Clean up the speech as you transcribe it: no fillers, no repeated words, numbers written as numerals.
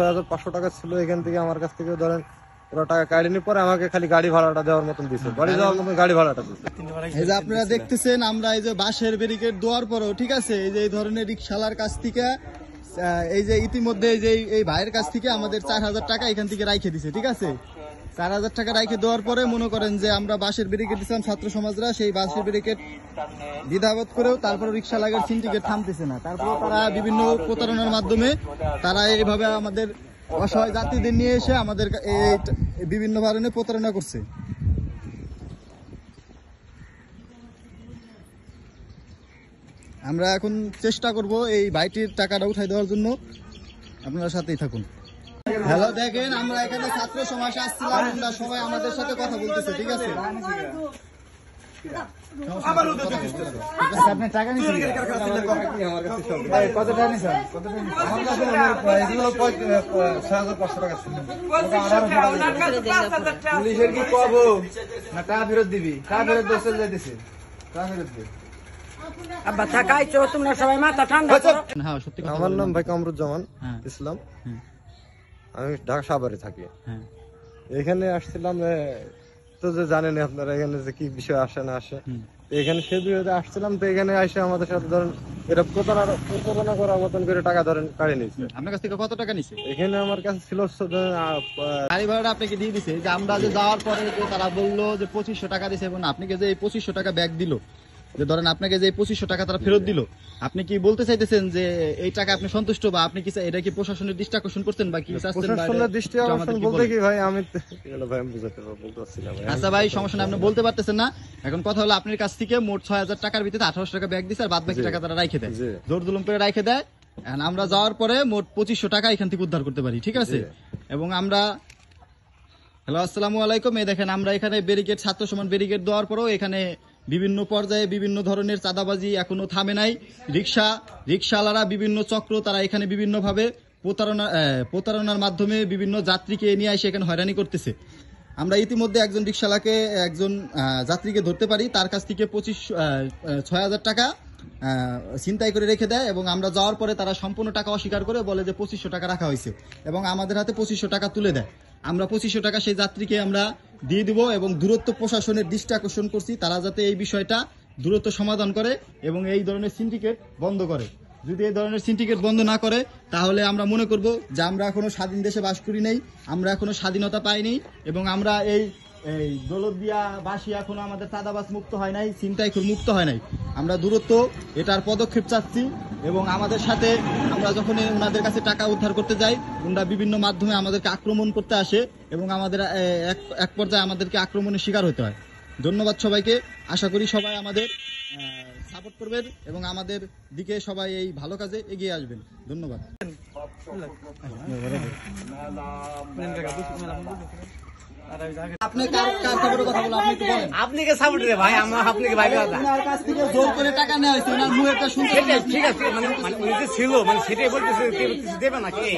6,500 টাকা ছিল। এখান থেকে আমার কাছ থেকে ধরেন ওরা টাকা কাটেনি, পরে আমাকে খালি গাড়ি ভাড়াটা দেওয়ার মতন দিচ্ছে, বাড়ি যাওয়ার মতন গাড়ি ভাড়াটা দিচ্ছে। এই যে আপনারা দেখতেছেন, আমরা এই যে বাঁশের ব্যারিকেড দেওয়ার পরেও ঠিক আছে, এই যে এই ধরনের রিকশালার কাছ থেকে এই যে ইতিমধ্যে এই ভাইয়ের কাছ থেকে আমাদের 4,000 টাকা এখান থেকে রাইখে দিছে। ঠিক আছে, 4,000 টাকা রাইখে দেওয়ার পরে মনে করেন যে আমরা বাঁশের ব্যারিকেড দিচ্ছিলাম ছাত্র সমাজরা, সেই বাঁশের ব্যারিকেড দ্বিধাবোধ করেও তারপরে রিক্সা লাগার সিন্ডিকেট থামতেছে না। তারপরে তারা বিভিন্ন প্রতারণার মাধ্যমে তারা এইভাবে আমাদের অসহায় যাত্রীদের নিয়ে এসে আমাদের বিভিন্ন ধরনের প্রতারণা করছে। আমরা এখন চেষ্টা করব এই ভাইটির টাকাটা উঠাই দেওয়ার জন্য, আপনারা সাথেই থাকুন। হ্যালো, দেখেন আমরা এখানে ছাত্র সমাজে আসছিলাম, আমরা সবাই আমাদের সাথে কথা বলতেছে। ঠিক আছে, আপনি টাকা নিচ্ছেন কত টাকা নিচ্ছেন? 6,500 টাকা ছিল। পুলিশের কি কবো না টাকা ফেরত দিবি? টাকা ফেরত দোষ যাইতেছে, টাকা ফেরত দিবি। আমার নাম ভাই কামরুজ্জামান ইসলাম, আমি ঢাকা সাভারে থাকি। এখানে আসছিলাম তো যে জানেন আপনারা এখানে যে কি বিষয় আসে না আসে, এখানে সে বিষয়ে আসছিলাম। তো এখানে এসে আমাদের সাথে ধরেন এটা প্রতারণা করার মতন করে টাকা ধরেন কাড়ে নিচ্ছে। আপনার কাছ থেকে কত টাকা নিচ্ছে? এখানে আমার কাছে ছিল গাড়ি ভাড়াটা আপনাকে দিয়ে দিছে, যে আমরা যে যাওয়ার পরে যে তারা বললো যে 2500 টাকা দিছে, এবং আপনাকে যে এই 2500 টাকা ব্যাগ দিল, যে ধরেন আপনাকে যে 2500 টাকা তারা ফেরত দিল, আপনি কি বলতে চাইতেছেন যে এই টাকা আপনি সন্তুষ্ট, বা আপনি কি এটা কি প্রশাসনের দৃষ্টি আকর্ষণ করছেন, বা কি প্রশাসনের দৃষ্টি আকর্ষণ বলতে কি ভাই আমি বুঝাতে পারছিলাম। আচ্ছা ভাই, সমস্যা নেই, আপনি বলতে পারতেছেন না। এখন কথা হলো, আপনার কাছ থেকে মোট 6,000 টাকার ভিতরে 1800 টাকা ব্যাগ দিছে, আর বাদ বাকি টাকা তারা রাইখে দেয়, জোর জুলুম করে রাইখে দেয়। আমরা যাওয়ার পরে মোট 2500 টাকা এখান থেকে উদ্ধার করতে পারি। ঠিক আছে, এবং আমরা হ্যালো আসসালামু আলাইকুম। এই দেখেন আমরা এখানে ব্যারিকেড, ছাত্র সমান ব্যারিকেড দেওয়ার পরেও এখানে বিভিন্ন পর্যায়ে বিভিন্ন ধরনের চাঁদাবাজি এখনো থামে নাই। রিক্সাওয়ালারা বিভিন্ন চক্র, তারা এখানে বিভিন্ন ভাবে প্রতারণার মাধ্যমে বিভিন্ন যাত্রীকে নিয়ে এসে এখানে হয়রানি করতেছে। আমরা ইতিমধ্যে একজন রিক্সাওয়ালাকে, একজন যাত্রীকে ধরতে পারি, তার কাছ থেকে 6,000 টাকা ছিনতাই করে রেখে দেয়, এবং আমরা যাওয়ার পরে তারা সম্পূর্ণ টাকা অস্বীকার করে বলে যে 2500 টাকা রাখা হয়েছে, এবং আমাদের হাতে 2500 টাকা তুলে দেয়। আমরা 2500 টাকা সেই যাত্রীকে আমরা দিয়ে দিব, এবং দূরত্ব প্রশাসনের দৃষ্টি আকর্ষণ করছি, তারা যাতে এই বিষয়টা দূরত্ব সমাধান করে এবং এই ধরনের সিন্ডিকেট বন্ধ করে। যদি এই ধরনের সিন্ডিকেট বন্ধ না করে, তাহলে আমরা মনে করব যে আমরা এখনো স্বাধীন দেশে বাস করি নাই, আমরা এখনো স্বাধীনতা পাইনি, এবং আমরা এই দৌলতদিয়াবাসী এখনো আমাদের চাঁদাবাজ মুক্ত হয় নাই, ছিনতাইখোর মুক্ত হয় নাই। আমরা দূরত্ব এটার পদক্ষেপ চাচ্ছি, এবং আমাদের সাথে আমরা যখন ওনাদের কাছে টাকা উদ্ধার করতে যাই, ওনারা বিভিন্ন মাধ্যমে আমাদেরকে আক্রমণ করতে আসে, এবং আমাদের এক পর্যায়ে আমাদেরকে আক্রমণের শিকার হতে হয়। ধন্যবাদ সবাইকে, আশা করি সবাই আমাদের সাপোর্ট করবেন এবং আমাদের দিকে সবাই এই ভালো কাজে এগিয়ে আসবেন। ধন্যবাদ। আপনি কার সাপোর্টের কথা বলেন? আপনি একটু বলেন। আপনি কে সাপোর্ট রে ভাই? আপনি কে ভাই? ওনার কাছ থেকে জোর করে টাকা নেওয়া হয়েছে, ওনার মুখেরটা শুনতে। ঠিক আছে, মানে উনি যে ছিল, মানে সেটাই বলতেছে দেবে নাকি?